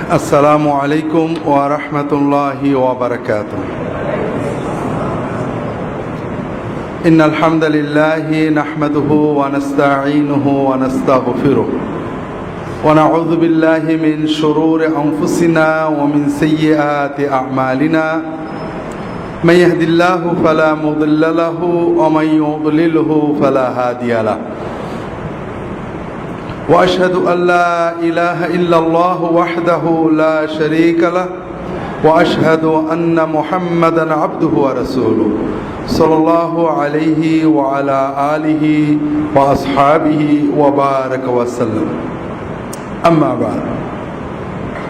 السلام عليكم ورحمة الله وبركاته. إن الحمد لله نحمده ونستعينه ونستغفره ونعوذ بالله من شرور أنفسنا ومن سيئات أعمالنا من يهد الله فلا مضل له ومن يضلله فلا هادي له وأشهد أن لا إله إلا الله وحده لا شريك له وأشهد أن محمدا عبده ورسوله صلى الله عليه وعلى آله وأصحابه وبارك وسلم أما بعد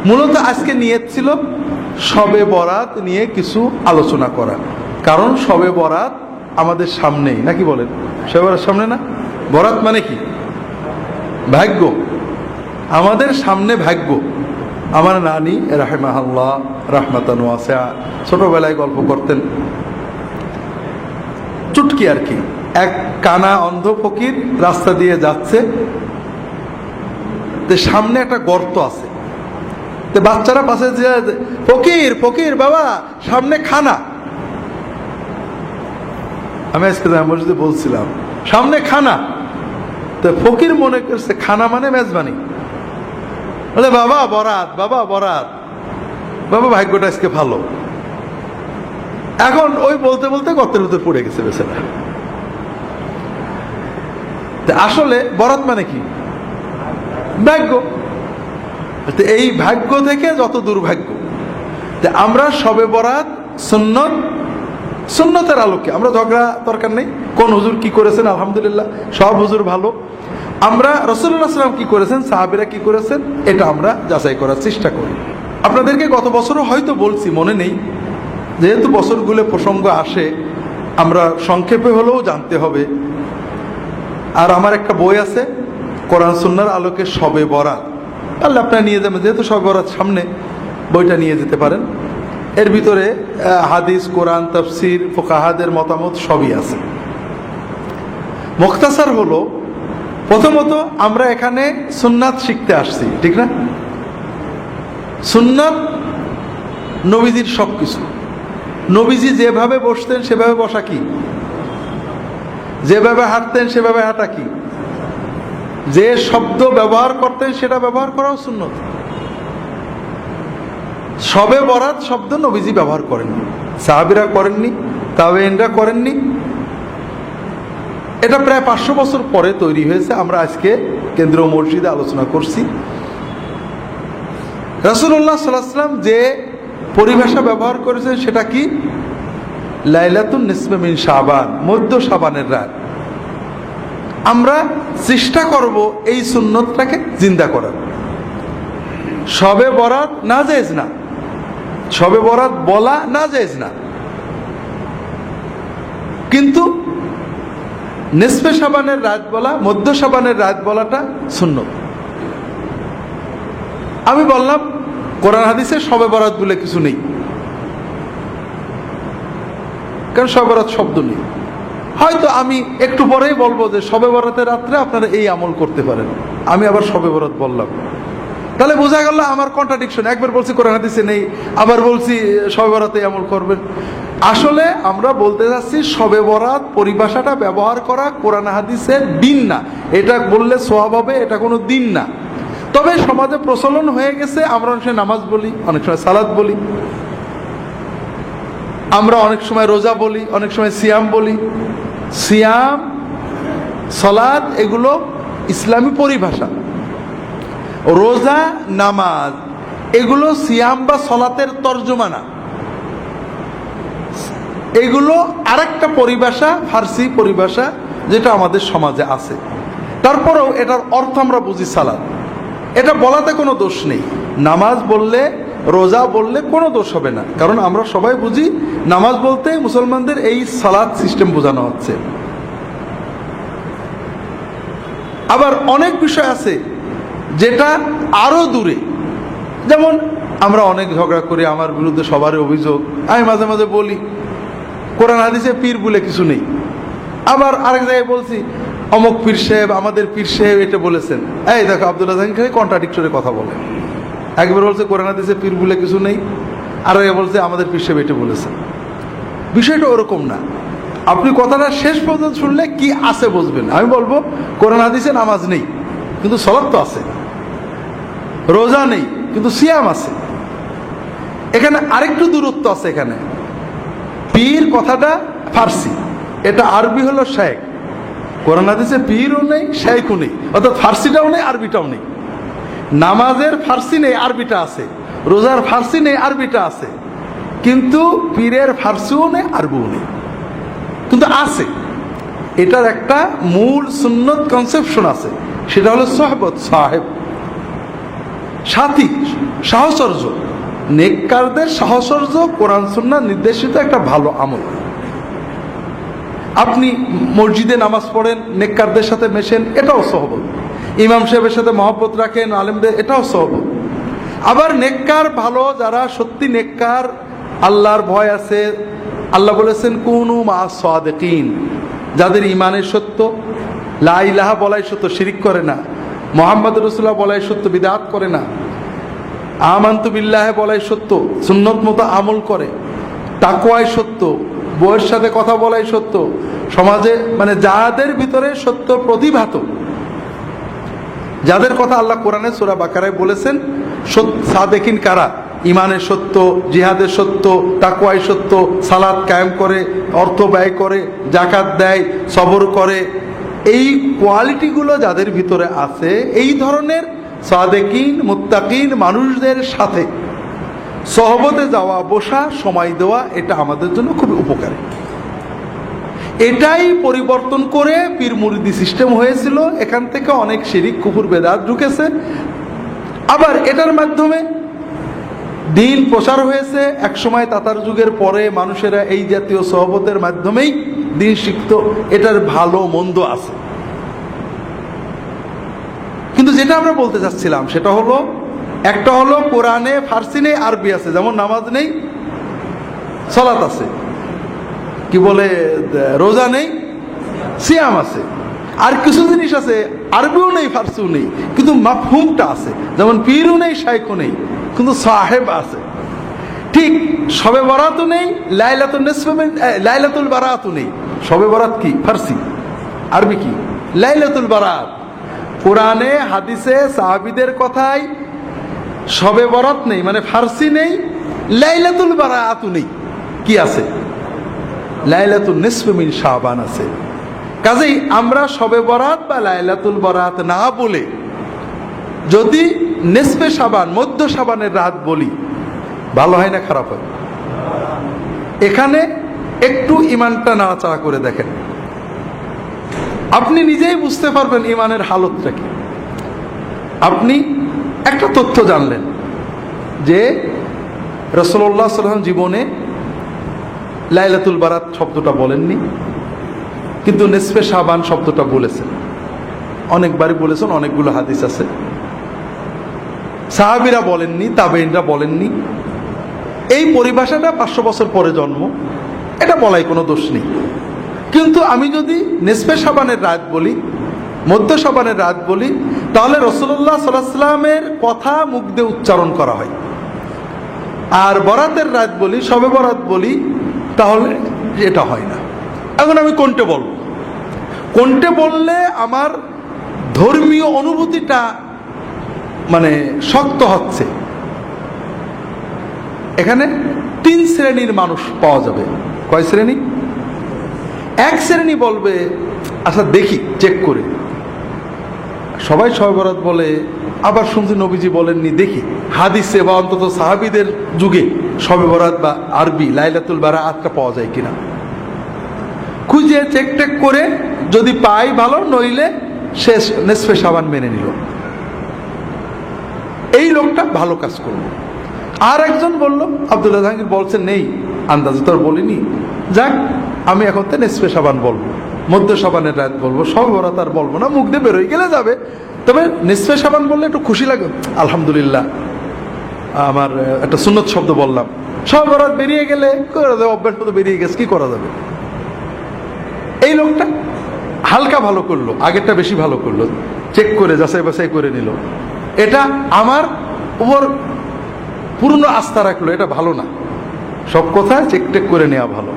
মূলত আজকে নিয়ত ছিল শবে বরাত নিয়ে কিছু আলোচনা করা, কারণ শবে বরাত আমাদের সামনেই, নাকি বলেন? শবে বরাত সামনে না? বরাত মানে কি? ভাগ্য। আমাদের সামনে ভাগ্য। আমার নানি রাহিমাহুল্লাহ রাহমাতান ওয়াসিআ ছোটবেলায় গল্প করতেন, চুটকি আর কি। এক কানা অন্ধ ফকির রাস্তা দিয়ে যাচ্ছে, সামনে একটা গর্ত আছে, তো বাচ্চারা পাশে যে ফকির ফকির বাবা সামনে খানা। আমি আজকে মসজিদে বলছিলাম সামনে খানা, তো ফকির মনে করছে খানা মানে মেজবানি, বলে বাবা বরাত, বাবা বরাত, বাবা ভাগ্যটা আজকে ভালো। এখন ওই বলতে বলতে গর্তের ভিতর পড়ে গেছে বেচারা। আসলে বরাত মানে কি? ভাগ্য। এই ভাগ্য থেকে যত দুর্ভাগ্য। আমরা শবে বরাত সুন্নত, সুন্নতের আলোকে আমরা ঝগড়া দরকার নেই। কোন হুজুর কি করেছেন, আলহামদুলিল্লাহ সব হুজুর ভালো। আমরা রাসূলুল্লাহ সাল্লাল্লাহু আলাইহি ওয়াসাল্লাম কি করেছেন, সাহাবীরা কি করেছেন, এটা আমরা যাচাই করার চেষ্টা করি। আপনাদেরকে গত বছরও হয়তো বলছি, মনে নেই, যেহেতু বছরগুলো প্রসঙ্গ আসে আমরা সংক্ষেপে হলেও জানতে হবে। আর আমার একটা বই আছে কোরআন সুন্নাহর আলোকে শবে বরাত, তাহলে আপনারা নিয়ে যাবেন, যেহেতু শবে বরাত সামনে, বইটা নিয়ে যেতে পারেন। এর ভিতরে হাদিস, কোরআন, তাফসির, ফুকাহাদের মতামত সবই আছে। মুখতাসার হলো, প্রথমত আমরা এখানে সুন্নাত শিখতে আসছি, ঠিক না? সুন্নাত নবীজির সবকিছু। নবীজি যেভাবে বসতেন সেভাবে বসা কি, যেভাবে হাঁটতেন সেভাবে হাঁটা কি, যে শব্দ ব্যবহার করতেন সেটা ব্যবহার করাও সুন্নত। শবে বরাত শব্দ নবীজি ব্যবহার করেননি, সাহাবীরা করেননি, তাবেঈনরা করেননি। এটা প্রায় 500 বছর পরে তৈরি হয়েছে। আমরা আজকে কেন্দ্রীয় মসজিদে আলোচনা করছি। রাসূলুল্লাহ সাল্লাল্লাহু আলাইহি ওয়াসাল্লাম যে পরিভাষা ব্যবহার করেছেন সেটা কি? লাইলাতুন নিসফে মিন শাবান, মধ্য শাবানের রাত। আমরা চেষ্টা করব এই সুন্নতটাকে জিন্দা করার। শবে বরাত না জায়েজ না, শবে বরাত বলা না জায়েজ না, কিন্তু নিসফে শাবানের রাত বলা, মধ্য শাবানের রাত বলাটা সুন্নত। আমি বললাম কোরআন হাদিসে শবে বরাত বলে কিছু নেই, কারণ শবে বরাত শব্দ নেই। হয়তো আমি একটু পরেই বলবো যে শবে বরাতের রাত্রে আপনারা এই আমল করতে পারেন, আমি আবার শবে বরাত বললাম, তাহলে বোঝা গেল আমার কন্ট্রাডিকশন। একবার বলছি কোরআন হাদিসে নেই, আবার বলছি শবে বরাতে আমল করবেন। আসলে আমরা বলতে যাচ্ছি শবে বরাত পরিভাষাটা ব্যবহার করা কোরআন হাদিসের দিন না, এটা বললে সওয়াব হবে, এটা কোনো দিন না। তবে সমাজে প্রচলন হয়ে গেছে, আমরা অনেক সময় নামাজ বলি, অনেক সময় সালাত বলি, আমরা অনেক সময় রোজা বলি, অনেক সময় সিয়াম বলি। সিয়াম, সালাত এগুলো ইসলামী পরিভাষা। রোজা, নামাজ এগুলো সিয়াম বা সালাতের তর্জমা না, এগুলো আরেকটা পরিভাষা, ফার্সি পরিভাষা, যেটা আমাদের সমাজে আছে। তারপরেও এটার অর্থ আমরা বুঝি সালাত, এটা বলাতে কোনো দোষ নেই। নামাজ বললে, রোজা বললে কোনো দোষ হবে না, কারণ আমরা সবাই বুঝি নামাজ বলতে মুসলমানদের এই সালাত সিস্টেম বোঝানো হচ্ছে। আবার অনেক বিষয় আছে যেটা আরো দূরে, যেমন আমরা অনেক ঝগড়া করি, আমার বিরুদ্ধে সবারই অভিযোগ, আমি মাঝে মাঝে বলি কোরআন হাদিসে পীর বলে কিছু নেই। আবার আরেক জায়গায় বলছি অমুক পীর সাহেব, আমাদের পীর সাহেব এটা বলেছেন। এই দেখো আব্দুল্লাহ জাহান খালি কন্ট্রাডিক্টরি কথা বলে। একবার বলছে কোরআন হাদিসে পীর বলে কিছু নেই, আর বলছে আমাদের পীর সাহেব এটা বলেছে। বিষয়টা ওরকম না। আপনি কথাটা শেষ পর্যন্ত শুনলে কি আছে বুঝবেন। আমি বলবো কোরআন হাদিসে নামাজ নেই কিন্তু সালাত তো আছে, রোজা নেই কিন্তু সিয়াম আছে। এখানে আরেকটু দূরত্ব আছে। এখানে পীর কথাটা ফার্সি, এটা আরবি হলো শেখ। কোরআন হাদিসে পীরও নেই, শেখও নেই, অর্থাৎ ফার্সিটাও নেই, আরবিটাও নেই। নামাজের ফার্সি নেই, আরবিটা আছে। রোজার ফার্সি নেই, আরবিটা আছে। কিন্তু পীরের ফার্সিও নেই, আরবিও নেই, কিন্তু আছে। এটার একটা মূল সুন্নত কনসেপশন আছে, সেটা হলো সোহবত, সাহেব, সাথী, সাহচর্য। নেককারদের সাহচর্য কোরআন সুন্নাহ নির্দেশিত একটা ভালো আমল। আপনি মসজিদে নামাজ পড়েন, নেককারদের সাথে মেশেন, এটাও সহবত। ইমাম সাহেবের সাথে মহব্বত রাখেন, আলেমদের, এটাও সহবত। আবার নেককার ভালো, যারা সত্যি নেককার, আল্লাহর ভয় আছে, আল্লাহ বলেছেন কুনু মা সাদিকিন, যাদের ইমানের সত্য, লা ইলাহা বলাই সত্য, শিরিক করে না, মুহাম্মদ রাসূলুল্লাহ বলাই সত্য, বিদআত করে না, আমানতু বিল্লাহি বলাই সত্য, সুন্নত মতো আমল করে, তাকওয়াই সত্য, বউয়ের সাথে কথা বলাই সত্য, সমাজে মানে যাদের ভিতরে সত্য প্রতিভাত, যাদের কথা আল্লাহ কোরআনে সূরা বাকারায় বলেছেন সাদেকিন কারা, ইমানের সত্য, জিহাদের সত্য, তাকওয়াই সত্য, সালাত কায়েম করে, অর্থ ব্যয় করে, জাকাত দেয়, সবর করে, এই কোয়ালিটিগুলো যাদের ভিতরে আছে, এই ধরনের সাদেকিন মুত্তাকিন মানুষদের সাথে সহবতে যাওয়া, বসা, সময় দেওয়া, এটা আমাদের জন্য খুবই উপকারী। এটাই পরিবর্তন করে পীর মুরিদি সিস্টেম হয়েছিল। এখান থেকে অনেক শিরিক, কুফর, বেদাত ঢুকেছে। আবার এটার মাধ্যমে দিন প্রচার হয়েছে। একসময় তাতার যুগের পরে মানুষেরা এই জাতীয় সহবতের মাধ্যমেই দিন শিখত। এটার ভালো মন্দ আছে, কিন্তু যেটা আমরা বলতে চাচ্ছিলাম সেটা হলো, একটা হলো কোরআনে ফার্সি নেই, আরবি আছে, যেমন নামাজ নেই, সালাত আছে, কি বলে রোজা নেই, সিয়াম আছে। আর কিছু জিনিস আছে আরবিও নেই, ফার্সিও নেই, কিন্তু মাফহুমটা আছে, যেমন পীরও নেই, শাইখও নেই, কিন্তু সাহেব আছে। ঠিক শবে বরাতও নেই, লাইলাতুল বারাতও নেই। শবে বরাত কি? ফার্সি। আরবি কি? লাইলাতুল বারাত। কোরআনে হাদিসে সাহাবীদের কথায় শবে বরাত নেই, মানে ফার্সি নেই, লাইলাতুল বারাতও নেই। কি আছে? লাইলাতুল নিসফি মিন শাবান আছে। কাজেই আমরা শবে বরাত বা লাইলাতুল বরাত না বলে যদি নিসফে শাবান, মধ্য শাবানের রাত বলি, ভালো হয় না খারাপ হয়? এখানে একটু ইমানটা নাড়াচাড়া করে দেখেন, আপনি নিজেই বুঝতে পারবেন ইমানের হালতটা কি। আপনি একটা তথ্য জানলেন যে রাসূলুল্লাহ সাল্লাল্লাহু আলাইহি ওয়াসাল্লাম জীবনে লাইলাতুল বারাত শব্দটা বলেননি, কিন্তু নিসফে শাবান শব্দটা বলেছেন, অনেকবারই বলেছেন, অনেকগুলো হাদিস আছে। সাহাবীরা বলেননি, তাবেঈনরা বলেননি। এই পরিভাষাটা 500 বছর পরে জন্ম, এটা বলাই কোনো দোষ নেই। কিন্তু আমি যদি নিসফে শাবানের রাত বলি, মধ্য শাবানের রাত বলি, তাহলে রাসূলুল্লাহ সাল্লাল্লাহু আলাইহি ওয়াসাল্লামের কথা মুখ দিয়ে উচ্চারণ করা হয়। আর বরাতের রাত বলি, শবে বরাত বলি, তাহলে এটা হয় না। এখন আমি কোনটা বলবো? কোনটা বললে আমার ধর্মীয় অনুভূতিটা মানে শক্ত হচ্ছে? এখানে 3 শ্রেণীর মানুষ পাওয়া যাবে। কয় শ্রেণী? এক শ্রেণী বলবে আচ্ছা দেখি চেক করে, সবাই শবে বরাত বলে, আবার শুনছি নবীজি বলেননি, দেখি হাদিসে বা অন্তত সাহাবীদের যুগে শবে বরাত বা আরবি লাইলাতুল বারাতটা পাওয়া যায় কিনা, খুঁজে চেক টেক করে যদি পাই ভালো, নইলে শেষ নিসফে শাবান মেনে নিল। এই লোকটা ভালো কাজ করলো। আর একজন বলল, আব্দুল্লাহ জাহাঙ্গীর বলছেন নেই, আন্দাজে তো আর বলিনি, যাক আমি এখন তো নিসফে শাবান বলবো, মধ্য শাবানের রাত বলবো, শবে বরাত আর বলবো না, মুখ দিয়ে বেরোয় গেলে যাবে। তবে নিসফে শাবান বললে একটু খুশি লাগে, আলহামদুলিল্লাহ আমার একটা সুন্নত শব্দ বললাম। শবে বরাত বেরিয়ে গেলে অভ্যাস মতো বেরিয়ে গেছে, কি করা যাবে? এই লোকটা হালকা ভালো করলো, আগেরটা বেশি ভালো করলো, চেক করে যাচাই বাছাই করে নিল। এটা আমার উপর পূর্ণ আস্থা রাখলো, এটা ভালো না। সব কথা চেক করে নেওয়া ভালো।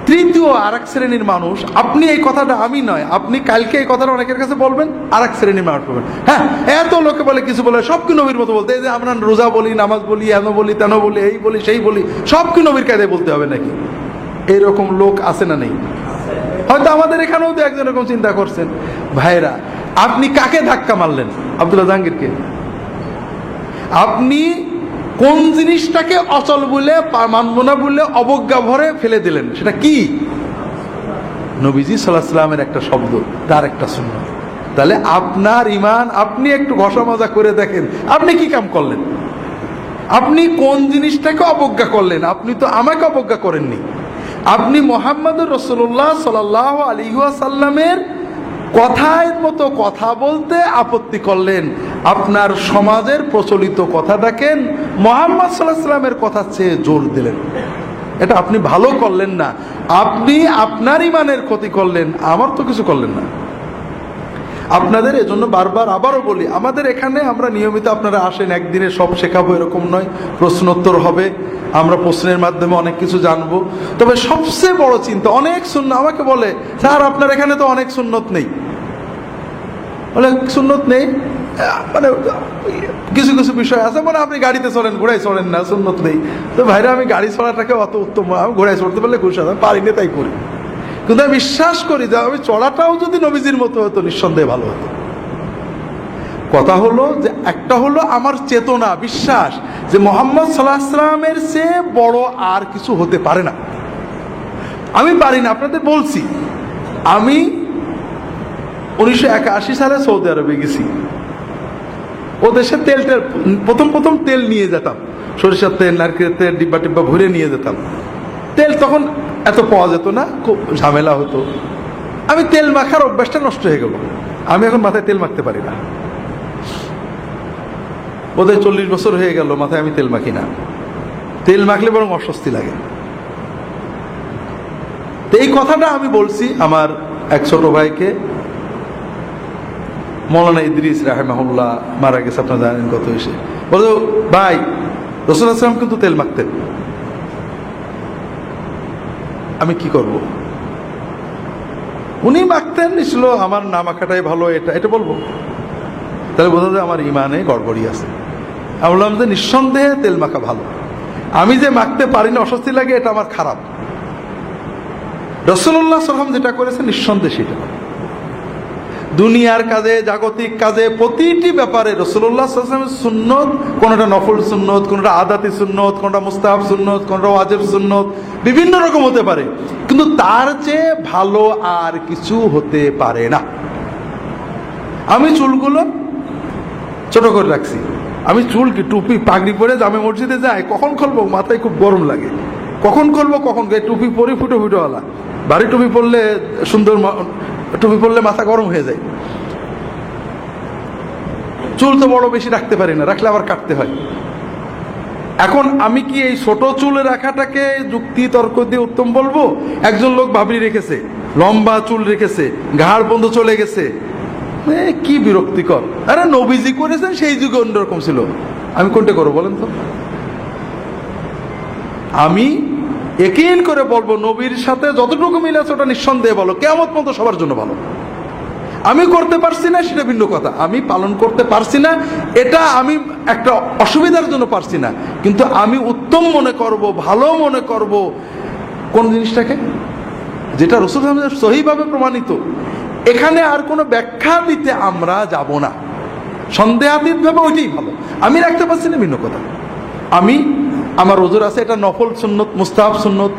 তৃতীয় আর এক শ্রেণীর মানুষ, আপনি এই কথাটা, আমি নয়, আপনি কালকে এই কথাটা অনেকের কাছে বলবেন, আর এক শ্রেণীর মানুষ বলবেন, হ্যাঁ এত লোকে বলে কিছু বলে, সব কি নবীর মতো বলতে, এই যে আমরা রোজা বলি, নামাজ বলি, এন বলি, তেন বলি, এই বলি, সেই বলি, সব কি নবীর কায়দায় বলতে হবে নাকি? এইরকম লোক আছে না নেই? হয়তো আমাদের এখানেও তো একজন এরকম চিন্তা করছেন। ভাইরা, আপনি কাকে ধাক্কা মারলেন? আব্দুল্লাহ জাহাঙ্গীরকে। আপনি কোন জিনিসটাকে অচল বলে, মানব না বলে অবজ্ঞা ভরে ফেলে দিলেন? সেটা কি? নবীজি সাল্লাল্লাহু আলাইহি ওয়াসাল্লামের একটা শব্দ, তার একটা সুন্নাত। তাহলে আপনার ঈমান, আপনি একটু ঘষা মাজা করে দেখেন, আপনি কি কাম করলেন? আপনি কোন জিনিসটাকে অবজ্ঞা করলেন? আপনি তো আমাকে অবজ্ঞা করেননি। আপনি মুহাম্মদুর রাসূলুল্লাহ সাল্লাল্লাহু আলাইহি ওয়াসাল্লামের কথার মতো কথা বলতে আপত্তি করলেন। আপনার সমাজের প্রচলিত কথাটাকে মুহাম্মদ সাল্লাল্লাহু আলাইহি ওয়াসাল্লামের কথা চেয়ে জোর দিলেন। এটা আপনি ভালো করলেন না, আপনি আপনার ঈমানের ক্ষতি করলেন, আমার তো কিছু করলেন না। আপনাদের এজন্য বারবার আবারও বলি, আমাদের এখানে আমরা নিয়মিত, আপনারা আসেন, একদিনে সব শেখাবো এরকম নয়, প্রশ্নোত্তর হবে, আমরা প্রশ্নের মাধ্যমে অনেক কিছু জানবো। তবে সবচেয়ে বড় চিন্তা, অনেক সুন্নাত আমাকে বলে, স্যার আপনার এখানে তো অনেক সুন্নত নেই। অনেক সুন্নত নেই মানে কিছু কিছু বিষয় আছে, মানে আপনি গাড়িতে চলেন, ঘোড়ায় চলেন না, সুন্নত নেই। তো ভাইরা, আমি গাড়ি চলাটাকে অত উত্তম, আমি ঘোড়ায় চড়তে পারলে খুশি, আমি পারি না তাই করি। কিন্তু আমি বিশ্বাস করি যে আমি চড়াটাও যদি নবীজির মতো হতো, নিঃসন্দেহে ভালো হতো। কথা হলো যে, একটা হলো আমার চেতনা, বিশ্বাস যে মুহাম্মদ সাল্লাল্লাহু আলাইহি ওয়াসাল্লামের চেয়ে বড় আর কিছু হতে পারে না। আমি পারি না, আপনাদের বলছি, আমি 1981 সালে সৌদি আরবে গেছি। ও দেশে প্রথম তেল নিয়ে যেতাম, সরিষার তেল, নারকেলের তেল, ডিব্বা টিব্বা ভরে নিয়ে যেতাম। তেল তখন এত পাওয়া যেত না, খুব ঝামেলা হতো। আমি তেল মাখার অভ্যাসটা নষ্ট হয়ে গেল, আমি এখন মাথায় তেল মাখতে পারি না। বোধহয় 40 বছর হয়ে গেল মাথায় আমি তেল মাখি না। তেল মাখলে বরং অস্বস্তি লাগে। তো এই কথাটা আমি বলছি আমার এক ছোট ভাইকে, মৌলানা ইদ্রিস রাহিমাহুল্লাহ, মারা গেছে, আপনারা জানেন কত এসে বলো, ভাই রাসূলুল্লাহ সাল্লাল্লাহু আলাইহি ওয়াসাল্লাম কিন্তু তেল মাখতেন, আমি কি করব? উনি মাখতেন, ছিল আমার না মাখাটাই ভালো, এটা বলবো? তাহলে বোঝা যায় আমার ইমানে গড়বড়ি আছে। আমি বললাম যে নিঃসন্দেহে তেল মাখা ভালো, আমি যে মাখতে পারি না, অস্বস্তি লাগে, এটা আমার খারাপ। রাসূলুল্লাহ সাল্লাল্লাহু আলাইহি ওয়াসাল্লাম যেটা করেছে নিঃসন্দেহে সেটা। দুনিয়ার কাজে, জাগতিক কাজে, প্রতিটি ব্যাপারে রাসূলুল্লাহ সাল্লাল্লাহু আলাইহি ওয়াসাল্লামের সুন্নত, কোনটা নফল সুন্নত, কোনটা আদাতি সুন্নত, কোনটা মুস্তাহাব সুন্নত, কোনটা ওয়াজিব সুন্নত, বিভিন্ন রকম হতে পারে, কিন্তু তার চেয়ে ভালো আর কিছু হতে পারে না। আমি চুলগুলো ছোট করে রাখছি। আমি চুল কি টুপি পাগড়ি পরে জামে মসজিদে যাই, কখন খুলবো মাথায় খুব গরম লাগে, কখন খুলবো কখন, টুপি পরি ফুটো ফুটোওয়ালা, ভারী টুপি পরলে, সুন্দর টুপি পরলে মাথা গরম হয়ে যায়। চুল তো বড় বেশি রাখতে পারি না, রাখলে আবার কাটতে হয়। এখন আমি কি এই ছোট চুল রাখাটাকে যুক্তি তর্ক দিয়ে উত্তম বলবো? একজন লোক ভাবরি রেখেছে, লম্বা চুল রেখেছে, ঘাড় বন্ধ চলে গেছে, কি বিরক্তিকর। আরে নবীজি করেছেন, সেই যুগে অন্যরকম ছিল, আমি কোনটা করবো বলেন তো? আমি ইয়াকিন করে বলবো, নবীর সাথে যতটুকু মিল আছে ওটা নিঃসন্দেহে ভালো, কিয়ামত পর্যন্ত সবার জন্য ভালো। আমি করতে পারছি না সেটা ভিন্ন কথা, আমি পালন করতে পারছি না, এটা আমি একটা অসুবিধার জন্য পারছি না, কিন্তু আমি উত্তম মনে করব, ভালো মনে করব কোন জিনিসটাকে, যেটা রাসূল সাল্লাল্লাহু আলাইহি ওয়াসাল্লাম সহিভাবে প্রমাণিত। এখানে আর কোনো ব্যাখ্যা দিতে আমরা যাব না, সন্দেহাতীত ভাবে ওইটাই ভালো। আমি রাখতে পারছি না ভিন্ন কথা, আমি আমার ওজোর আছে, এটা নফল সুন্নত, মুস্তাহাব সুন্নত,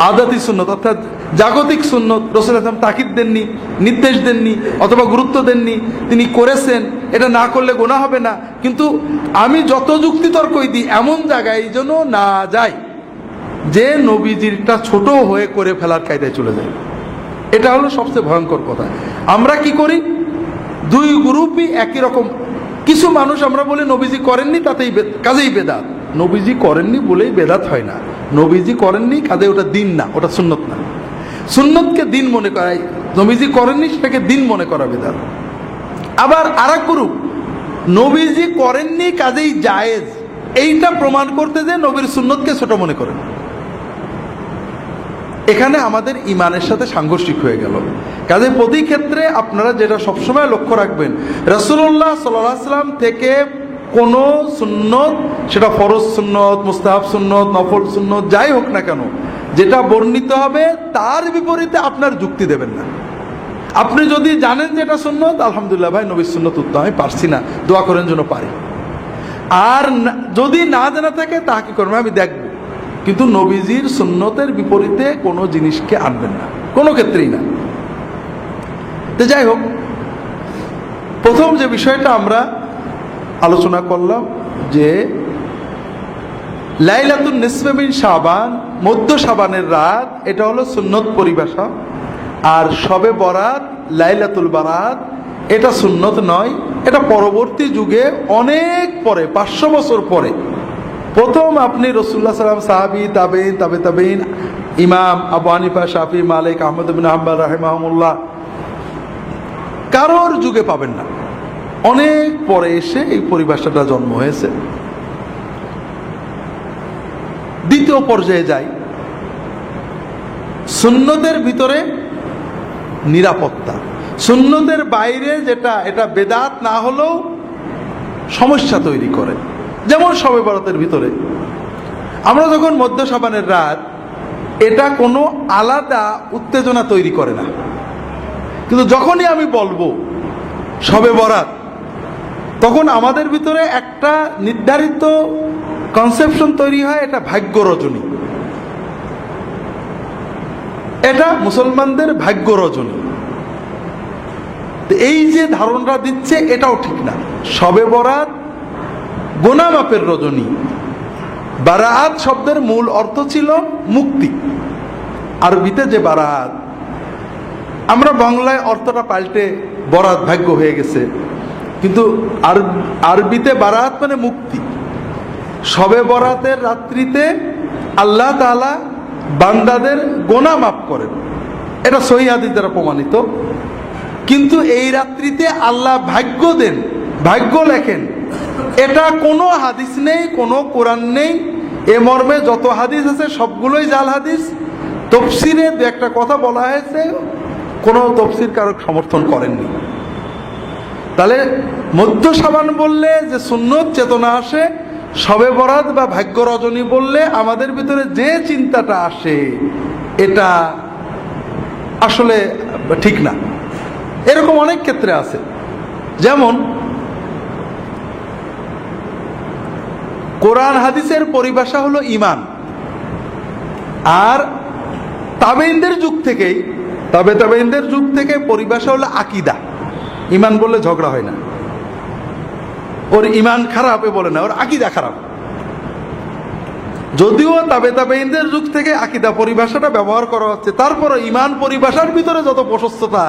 আদাতি সুন্নত, অর্থাৎ জাগতিক সুন্নত। রাসূলুল্লাহ সাল্লাল্লাহু আলাইহি ওয়াসাল্লাম তাকিদ দেননি, নির্দেশ দেননি, অথবা গুরুত্ব দেননি, তিনি করেছেন, এটা না করলে গুনাহ হবে না। কিন্তু আমি যত যুক্তি তর্কই দিই, এমন জায়গায় যেন না যাই যে নবীজিরটা ছোট হয়ে করে ফেলার কায়দায় চলে যায়। এটা হলো সবচেয়ে ভয়ঙ্কর কথা। আমরা কি করি, দুই গ্রুপই একই রকম। কিছু মানুষ আমরা বলি নবীজি করেননি, তাতেই কাজেই বেদাত। নবীজি করেননি বলেই বেদাত হয় না, নবীজি করেননি কাজে ওটা দিন না, ওটা সুন্নত না। সুন্নতকে দিন মনে করাই, নবীজি করেননি সেটাকে দিন মনে করা বেদাত। আবার আর এক গ্রুপ, নবীজি করেননি কাজেই জায়েজ, এইটা প্রমাণ করতে যে নবীর সুন্নতকে ছোট মনে করেন। এখানে আমাদের ইমানের সাথে সাংঘর্ষিক হয়ে গেল। কাজে প্রতি ক্ষেত্রে আপনারা যেটা সবসময় লক্ষ্য রাখবেন, রাসূলুল্লাহ সাল্লাল্লাহু আলাইহি ওয়াসাল্লাম থেকে কোনো সুন্নত, সেটা ফরজ সুন্নত, মুস্তাহাব সুন্নত, নফল সুন্নত, যাই হোক না কেন, যেটা বর্ণিত হবে তার বিপরীতে আপনার যুক্তি দেবেন না। আপনি যদি জানেন যে এটা সুন্নত, আলহামদুলিল্লাহ ভাই নবীর সুন্নত উত্তম, আমি পারছি না, দোয়া করেন যেন পারি। আর যদি না জানা থাকে তা কি করবেন, আমি দেখব, কিন্তু নবীজির সুন্নতের বিপরীতে কোনো জিনিসকে আনবেন না, কোনো ক্ষেত্রেই না। তো যাই হোক, প্রথম যে বিষয়টা আমরা আলোচনা করলাম যে লাইলাতুন নিসফে মিন শাবান, মধ্য শাবানের রাত, এটা হলো সুন্নত পরিভাষা। আর শবে বরাত, লাইলাতুল বারাত, এটা সুন্নত নয়, এটা পরবর্তী যুগে অনেক পরে, 500 বছর পরে প্রথম আপনি রাসূলুল্লাহ সাল্লাল্লাহু আলাইহি ওয়াসাল্লাম, সাহাবী, তাবেঈন, তাবেঈন, ইমাম আবু হানিফা, শাফি, মালিক, আহমদ বিন হাম্বল রাহিমাহুল্লাহ, কারোর যুগে পাবেন না। অনেক পরে এসে এই পরিভাষাটা জন্ম হয়েছে। দ্বিতীয় পর্যায়ে যাই, সুন্নতের ভিতরে নিরাপত্তা। সুন্নতের বাইরে যেটা, এটা বেদাত না হলেও সমস্যা তৈরি করে। যেমন শবে বরাতের ভিতরে আমরা যখন মধ্য শাবানের রাত, এটা কোনো আলাদা উত্তেজনা তৈরি করে না, কিন্তু যখনই আমি বলবো শবে বরাত, তখন আমাদের ভিতরে একটা নির্ধারিত কনসেপশন তৈরি হয়, এটা ভাগ্য রজনী, এটা মুসলমানদের ভাগ্য রজনী। এই যে ধারণা দিচ্ছে এটাও ঠিক না। শবে বরাত গুনাহ মাপের রজনী। বারাত শব্দের মূল অর্থ ছিল মুক্তি, আরবিতে যে বারাত, আমরা বাংলায় অর্থটা পাল্টে বরাত ভাগ্য হয়ে গেছে, কিন্তু আরবিতে বারাত মানে মুক্তি। শবে বরাতের রাত্রিতে আল্লাহ তাআলা বান্দাদের গুনাহ মাফ করেন, এটা সহিহ হাদিস দ্বারা প্রমাণিত। কিন্তু এই রাত্রিতে আল্লাহ ভাগ্য দেন, ভাগ্য লেখেন, এটা কোনো হাদিস নেই, কোনো কোরআন নেই। এ মর্মে যত হাদিস আছে সবগুলোই জাল হাদিস। তফসিরে দু একটা কথা বলা হয়েছে, কোনো তফসির কারক সমর্থন করেননি। তাহলে মধ্য শাবান বললে যে সুন্নত চেতনা আসে, শবে বরাত বা ভাগ্য রজনী বললে আমাদের ভিতরে যে চিন্তাটা আসে, এটা আসলে ঠিক না। এরকম অনেক ক্ষেত্রে আছে। যেমন কোরআন হাদিসের পরিভাষা হলো ঈমান, আর তাবেঈনদের যুগ থেকেই, তাবেঈনদের যুগ থেকে পরিভাষা হলো আকীদা। ঈমান বললে ঝগড়া হয় না, ওর ঈমান খারাপ এ বলে না, ওর আকীদা খারাপ। যদিও তাবেঈনদের যুগ থেকে আকীদা পরিভাষাটা ব্যবহার করা হচ্ছে, তারপরে ঈমান পরিভাষার ভিতরে যত প্রশস্ততা,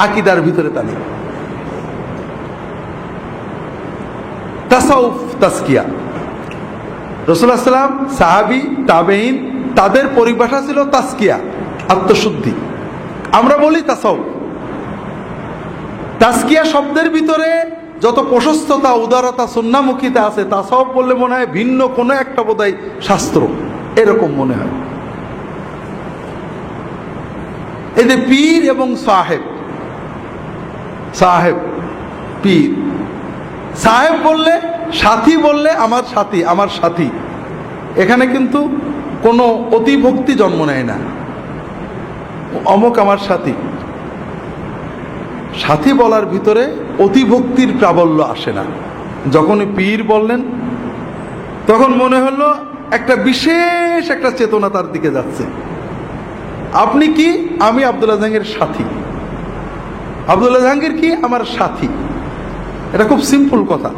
আকীদার ভিতরে তা নেই। তাসাউফ, তাসকিয়া, রাসূলুল্লাহ সাল্লাল্লাহু আলাইহি ওয়াসাল্লাম, সাহাবী, তাবেঈন, তাদের পরিভাষা ছিল তাসকিয়া, আত্মশুদ্ধি। আমরা বলি তাসাউফ। তাসকিয়া শব্দের ভিতরে যত প্রশস্ততা, উদারতা, সুন্নাহমুখিতা আছে, তাসাউফ বললে মনে হয় ভিন্ন কোনো একটা বোধহয় শাস্ত্র, এরকম মনে হয়। এই যে পীর এবং সাহেব, সাহেব, পীর, সাহেব বললে, সাথী বললে আমার সাথী, আমার সাথী, এখানে কিন্তু কোনো অতিভক্তি জন্ম নেয় না, অমুক আমার সাথী। সাথী বলার ভিতরে অতিভক্তির প্রাবল্য আসে না। যখনই পীর বললেন তখন মনে হলো একটা বিশেষ একটা চেতনা তার দিকে যাচ্ছে। আপনি কি? আমি আব্দুল্লাহ জাহাঙ্গীরের সাথী। আব্দুল্লাহ জাহাঙ্গীর কি? আমার সাথী। এটা খুব সিম্পল কথা।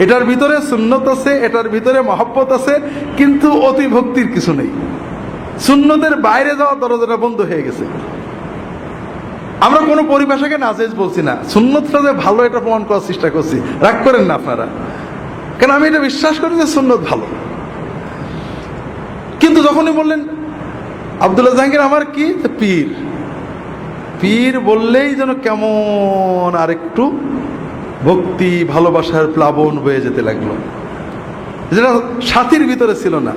এটার ভিতরে সুন্নত আছে, এটার ভিতরে মহব্বত আছে, কিন্তু অতিভক্তির কিছু নেই। সুন্নতের বাইরে যাওয়ার দরজাটা বন্ধ হয়ে গেছে। আমরা কোনো পরিভাষাকে নাজেজ বলছি না, সুন্নতটা যে ভালো এটা প্রমাণ করার চেষ্টা করছি। রাগ করেন না আপনারা, কারণ আমি এটা বিশ্বাস করি যে সুন্নত ভালো। কিন্তু যখনই বললেন আব্দুল্লাহ জাহাঙ্গীর আমার কি? পীর। পীর বললেই যেন কেমন আরেকটু ভক্তি, ভালোবাসার প্লাবন বয়ে যেতে লাগলো। যেটা সাথীর ভিতরে ছিল না।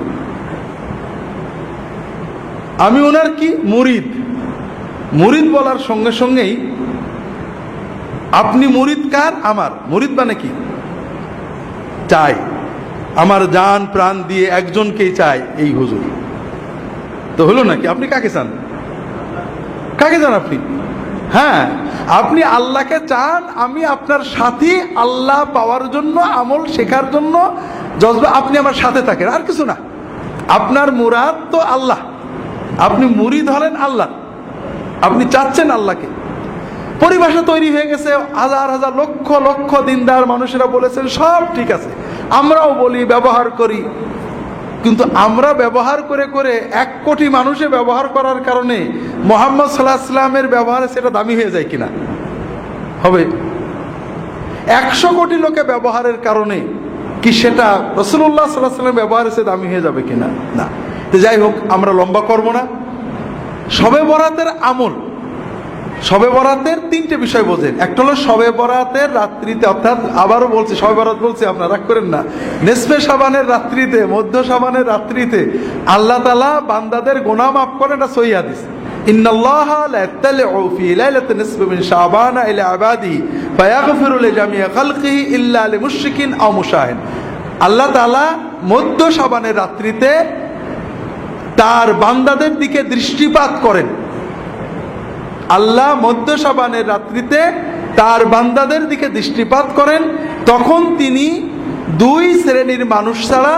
আমি ওনার কি মুরিদ। মুরিদ বলার সঙ্গে সঙ্গেই আপনি মুরিদ কার? আমার। মুরিদ মানে কি? চাই, আমার জান প্রাণ দিয়ে একজনকেই চাই, এই হুজুর। তো হলো নাকি? আপনি কাকে চান? কাকে চান আপনি? হ্যাঁ, আপনি আল্লাহকে চান। আমি আপনার সাথী, আল্লাহ পাওয়ার জন্য, আমল শেখার জন্য জজবা আপনি আমার সাথে থাকেন, আর কিছু না। আপনার মুরাদ তো আল্লাহ, আপনি মুরিদ হলেন আল্লাহ, আপনি চাচ্ছেন আল্লাহকে। পরিভাষা তৈরি হয়ে গেছে, হাজার হাজার লক্ষ লক্ষ দিনদার মানুষেরা বলেছেন সব ঠিক আছে, আমরাও বলি, ব্যবহার করি। কিন্তু আমরা ব্যবহার করে করে 1 কোটি মানুষে ব্যবহার করার কারণে মুহাম্মদ সাল্লাল্লাহু আলাইহি ওয়াসাল্লামের ব্যবহারে সেটা দামি হয়ে যায় কিনা? হবে। 100 কোটি লোকে ব্যবহারের কারণে কি সেটা রাসূলুল্লাহ সাল্লাল্লাহু আলাইহি ওয়াসাল্লামের ব্যবহারে সে দামি হয়ে যাবে কিনা? না। তো যাই হোক, আমরা লম্বা করব না। শবে বরাতের আমল, শবে বরাতের 3টে বিষয় বোঝেন। একটা হলো শবে বরাতের রাত্রিতে, অর্থাৎ আবারও বলছি, শবে বরাত বলছি, আপনারা রাগ করেন না, নিসফে শাবানের রাত্রিতে, মধ্য শাবানের রাত্রিতে আল্লাহ তাআলা বান্দাদের গুনাহ মাফ করেন। এটা সহিহ হাদিস। ইন্নাল্লাহা লা ইয়াত্তালিউ ফি লাইলাতিন নিসফি মিন শাবান ইলা ইবাদিহি ফায়াগফিরু লিজামিই খালকিহি ইল্লা লিমুশরিকিন আও মুশাহিন। আল্লাহ তাআলা মধ্য শাবানের রাত্রিতে তার বান্দাদের দিকে দৃষ্টিপাত করেন। আল্লাহ মধ্য শাবানের রাত্রিতে তার বান্দাদের দিকে দৃষ্টিপাত করেন। তখন তিনি 2 শ্রেণীর মানুষ ছাড়া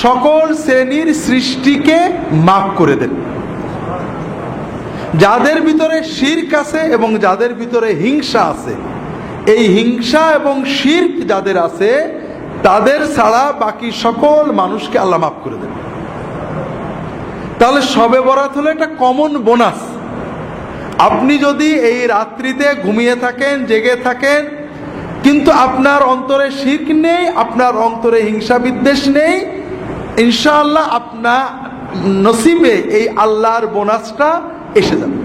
সকল শ্রেণীর সৃষ্টিকে মাফ করে দেন। যাদের ভিতরে শিরক আছে এবং যাদের ভিতরে হিংসা আছে, এই হিংসা এবং শিরক যাদের আছে তাদের ছাড়া বাকি সকল মানুষকে আল্লাহ মাফ করে দেন। তাহলে শবে বরাত হলো একটা কমন বোনাস। আপনি যদি এই রাত্রিতে ঘুমিয়ে থাকেন, জেগে থাকেন, কিন্তু আপনার অন্তরে শিরক নেই, আপনার অন্তরে হিংসা বিদ্বেষ নেই, ইনশাআল্লাহ আপনার নসিবে এই আল্লাহর বোনাসটা এসে যাবে,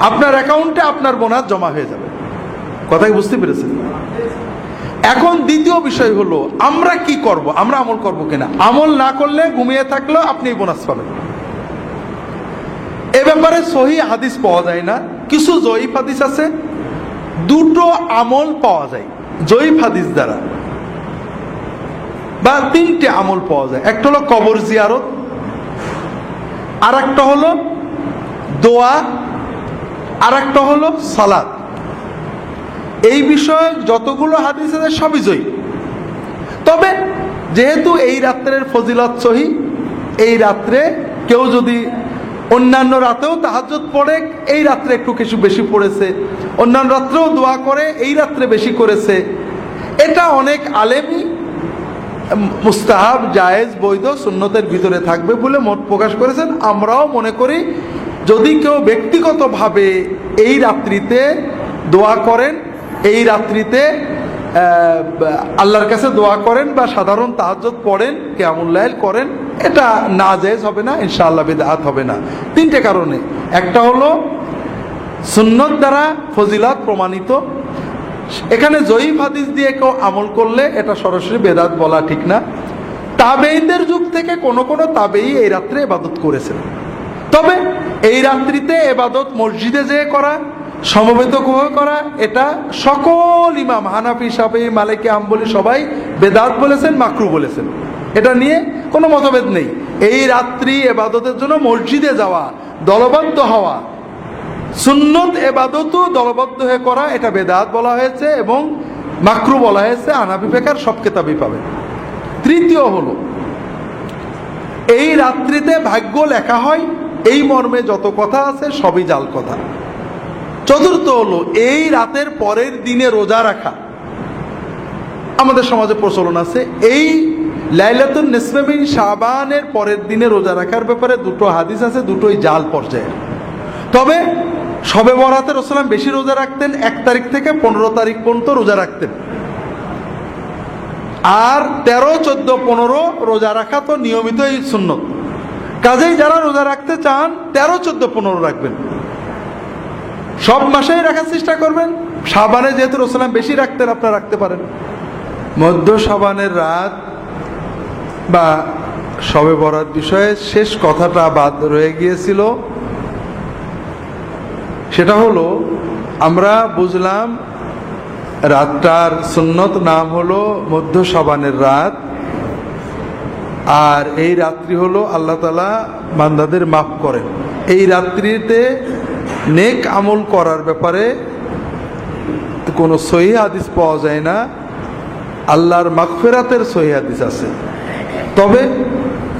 আপনার অ্যাকাউন্টে আপনার বোনাস জমা হয়ে যাবে। কথাই বুঝতে পেরেছেন? এখন দ্বিতীয় বিষয় হলো আমরা কি করব, আমরা আমল করব কিনা। আমল না করলে, ঘুমিয়ে থাকলেও আপনি বোনাস পাবেন। এ ব্যাপারে সহিহ হাদিস পাওয়া যায় না, কিছু জয়ীফ হাদিস আছে। 2টো আমল পাওয়া যায় জয়ীফ হাদিস দ্বারা, বা 3টে আমল পাওয়া যায়। একটা হলো কবর জিয়ারত, আর একটা হলো দোয়া, আর একটা হলো সালাত। এই বিষয়ে যতগুলো হাদিস আছে সবই জয়ীফ। তবে যেহেতু এই রাত্রের ফজিলত সহিহ, এই রাত্রে কেউ যদি অন্যান্য রাতেও তাহাজ্জুদ পড়ে, এই রাত্রে একটু কিছু বেশি পড়েছে, অন্যান্য রাত্রেও দোয়া করে, এই রাত্রে বেশি করেছে, এটা অনেক আলেমই মুস্তাহাব, জায়েজ, বৈধ, সুন্নতের ভিতরে থাকবে বলে মত প্রকাশ করেছেন। আমরাও মনে করি যদি কেউ ব্যক্তিগতভাবে এই রাত্রিতে দোয়া করেন, এই রাত্রিতে আল্লাহর কাছে দোয়া করেন বা সাধারণ তাহাজ্জুদ পড়েন, কিয়ামুল লাইল করেন, এটা নাজায়েজ হবে না, ইনশাআল্লাহ বিদআত হবে না। 3টে কারণে। একটা হলো সুন্নত দ্বারা ফজিলত প্রমাণিত। এখানে জয়ীফ হাদিস দিয়ে কেউ আমল করলে এটা সরাসরি বেদাত বলা ঠিক না। তাবেঈদের যুগ থেকে কোন কোন তাবেঈ এই রাত্রে ইবাদত করেছেন। তবে এই রাত্রিতে ইবাদত মসজিদে যেয়ে করা, সমবেত করা, এটা সকল ইমাম, হানাফি, শাফিঈ, মালিকি, হাম্বলি সবাই বেদাত বলেছেন, মাকরুহ বলেছেন। এটা নিয়ে কোনো মতভেদ নেই। এই রাত্রি ইবাদতের জন্য মসজিদে যাওয়া, দলবদ্ধ হওয়া, সুন্নত ইবাদতও দলবদ্ধ হয়ে করা, এটা বেদাত বলা হয়েছে এবং মাকরুহ বলা হয়েছে। হানাফি ফিকহের সব কিতাবই পাবেন। তৃতীয় হলো এই রাত্রিতে ভাগ্য লেখা হয়, এই মর্মে যত কথা আছে সবই জাল কথা। চতুর্থ হলো এই রাতের পরের দিনে রোজা রাখা। আমাদের সমাজে প্রচলন আছে এই লাইলাতুন নিসফে মিন শাবানের পরের দিনে রোজা রাখার ব্যাপারে 2টো হাদিস আছে, দুটোই জাল পর্যায়ে। তবে শবে বরাতে রাসূল বেশি রোজা রাখতেন, 1 তারিখ থেকে 15 তারিখ পর্যন্ত রোজা রাখতেন। আর 13, 14, 15 রোজা রাখা তো নিয়মিতই সুন্নত। কাজেই যারা রোজা রাখতে চান 13, 14, 15 রাখবেন, সব মাসেই রাখার চেষ্টা করবেন। শাবানে যেহেতু রাসূল বেশি রাখতেন, আপনারা রাখতে পারেন। মধ্য শাবানের রাত বা শবে বরাত বিষয়ে শেষ কথাটা বাদ রয়ে গিয়েছিল। সেটা হলো, আমরা বুঝলাম রাতটার সুন্নত নাম হলো মধ্য শাবানের রাত, আর এই রাত্রি হলো আল্লাহ তাআলা বান্দাদের মাফ করেন। এই রাত্রিতে নেক আমল করার ব্যাপারে কোনো সহিহ হাদিস পাওয়া যায় না। আল্লাহর মাগফিরাতের সহিহ হাদিস আছে, তবে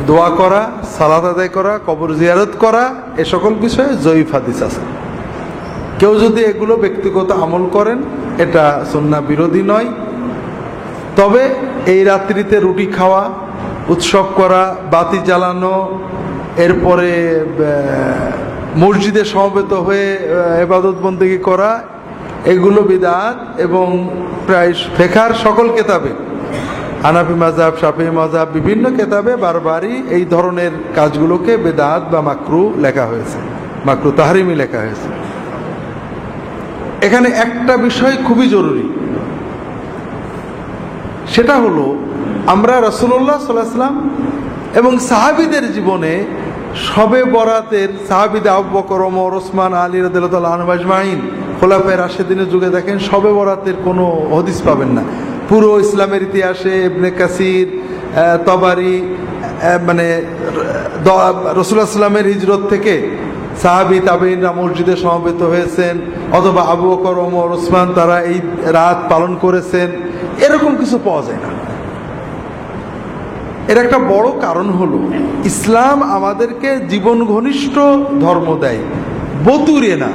দোয়া করা, সালাত আদায় করা, কবর জিয়ারত করা, এ সকল বিষয়ে জয়ীফ হাদিস আছে। কেউ যদি এগুলো ব্যক্তিগত আমল করেন, এটা সুন্নাহ বিরোধী নয়। তবে এই রাত্রিতে রুটি খাওয়া, উৎসব করা, বাতি জ্বালানো, এরপরে মসজিদে সমবেত হয়ে ইবাদত বন্দেগী করা, এগুলো বিদআত। এবং প্রায় ফিকহের সকল কিতাবে, হানাফি মাযহাব, শাফিঈ মাযহাব, বিভিন্ন কিতাবে বারবারই এই ধরনের কাজগুলোকে বিদআত বা মাকরুহ লেখা হয়েছে, মাকরুহ তাহরিমি লেখা হয়েছে। এখানে একটা বিষয় খুবই জরুরি, সেটা হলো আমরা রাসূলুল্লাহ সাল্লাল্লাহু আলাইহি ওয়াসাল্লাম এবং সাহাবীদের জীবনে শবে বরাতের, সাহাবীদের আবু বকর, ওমর, ওসমান, আলী রাদিয়াল্লাহু তাআলা আনহুম আজমাইন, খোলাফায়ে রাশিদিনের যুগে দেখেন শবে বরাতের কোনো হাদিস পাবেন না। পুরো ইসলামের ইতিহাসে ইবনে কাসির, তবারি, মানে রাসূলুল্লাহ সাল্লাল্লাহু আলাইহি ওয়াসাল্লামের হিজরত থেকে সাহাবী তাবেঈনরা মসজিদে সমবেত হয়েছেন, অথবা আবু বকর, ওমর, ওসমান তারা এই রাত পালন করেছেন, এরকম কিছু পাওয়া যায় না। এর একটা বড় কারণ হলো, ইসলাম আমাদেরকে জীবন ঘনিষ্ঠ ধর্ম দেয়, বতুরে না।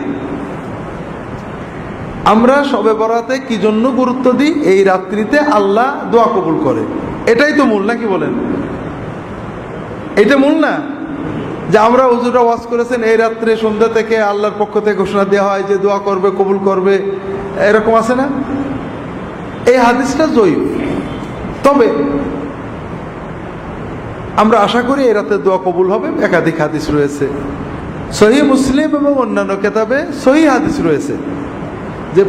আমরা শবে বরাতে কি জন্য গুরুত্ব দিই? এই রাত্রিতে আল্লাহ দোয়া কবুল করে, এটাই তো মূল, নাকি বলেন? এটা মূল না যে আমরা হুজুররা ওয়াজ করেছেন এই রাত্রে সন্ধ্যা থেকে আল্লাহর পক্ষ থেকে ঘোষণা দেওয়া হয় যে দোয়া করবে, কবুল করবে, এরকম আছে না? এই হাদিসটা জয়ীফ। তবে আমরা আশা করি এই রাতে দোয়া কবুল হবে। একাধিক হাদিস রয়েছে, সহিহ মুসলিম এবং অন্যান্য কিতাবে সহিহ হাদিস রয়েছে যে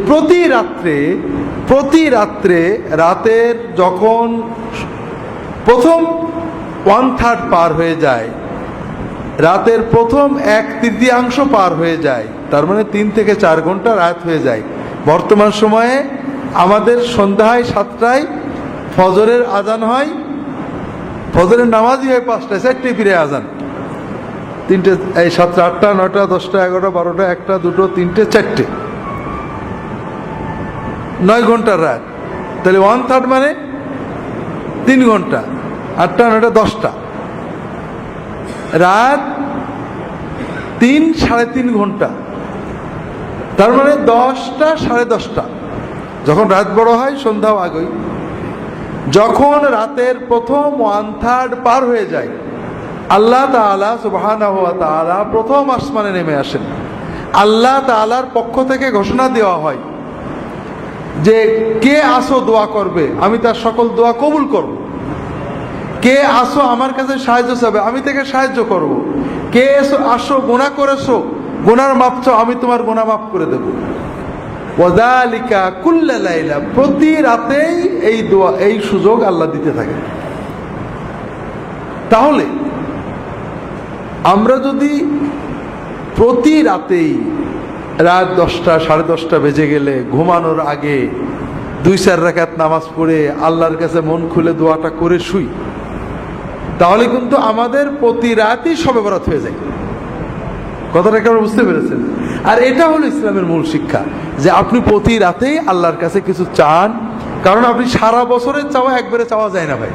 প্রতি রাত্রে রাতের যখন প্রথম 1/3 পার হয়ে যায়, রাতের প্রথম 1/3 পার হয়ে যায়, তার মানে 3 থেকে 4 ঘন্টা রাত হয়ে যায়। বর্তমান সময়ে আমাদের সন্ধ্যায় 7টায় ফজরের আজান হয়, ফজরের নামাজই হয় 5টায়, 4টায় ফিরে আজান, 3টে, এই 7টা, 8টা, 9টা, 10টা, 11টা, 12টা, 1টা, 2টো, 3টে, 4টে, 9 ঘন্টার রাত। তাহলে 1/3 মানে 3 ঘন্টা, 8টা, 9টা, 10টা, রাত 3 সাড়ে 3 ঘন্টা, তার মানে 10টা, সাড়ে 10টা। যখন রাত বড় হয় সন্ধ্যাও আগেই। যখন রাতের প্রথম 1/3 পার হয়ে যায়, আল্লাহ তাআলা সুবহানাহু ওয়া তাআলা প্রথম আসমানে নেমে আসেন। আল্লাহ তাআলার পক্ষ থেকে ঘোষণা দেওয়া হয় যে কে আসো দোয়া করবে, আমি তার সকল দোয়া কবুল করব। কে আসো আমার কাছে সাহায্য চাবে, আমি তাকে সাহায্য করব। কে আসো গুনাহ করেছো, গুনার মাপ চাও, আমি তোমার গুনাহ মাফ করে দেব। ওয়াযালিকা কুল্লা লাইলা, প্রতি রাতেই এই দোয়া, এই সুযোগ আল্লাহ দিতে থাকে। তাহলে আমরা যদি প্রতি রাতেই রাত 10টা, সাড়ে 10টা বেজে গেলে ঘুমানোর আগে 2-4 রাকাত নামাজ পড়ে আল্লাহর কাছে মন খুলে দোয়াটা করে শুই, তাহলে কিন্তু আমাদের প্রতি রাতই শবে বরাত হয়ে যায়। কথাটা কেমন বুঝতে পেরেছেন? আর এটা হলো ইসলামের মূল শিক্ষা, যে আপনি প্রতি রাতেই আল্লাহর কাছে কিছু চান, কারণ আপনি সারা বছরের চাওয়া একবারে চাওয়া যায় না ভাই।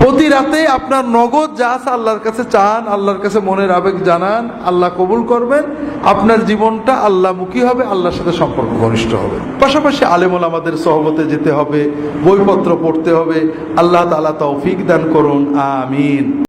প্রতি রাতে আপনার নগদ যা আছে আল্লাহর কাছে চান, আল্লাহর কাছে মনের আবেগ জানান, আল্লাহ কবুল করবেন, আপনার জীবনটা আল্লাহমুখী হবে, আল্লাহর সাথে সম্পর্ক ঘনিষ্ঠ হবে। পাশাপাশি আলেম ওলামাদের সহবতে যেতে হবে, বইপত্র পড়তে হবে। আল্লাহ তাআলা তৌফিক দান করুন, আমিন।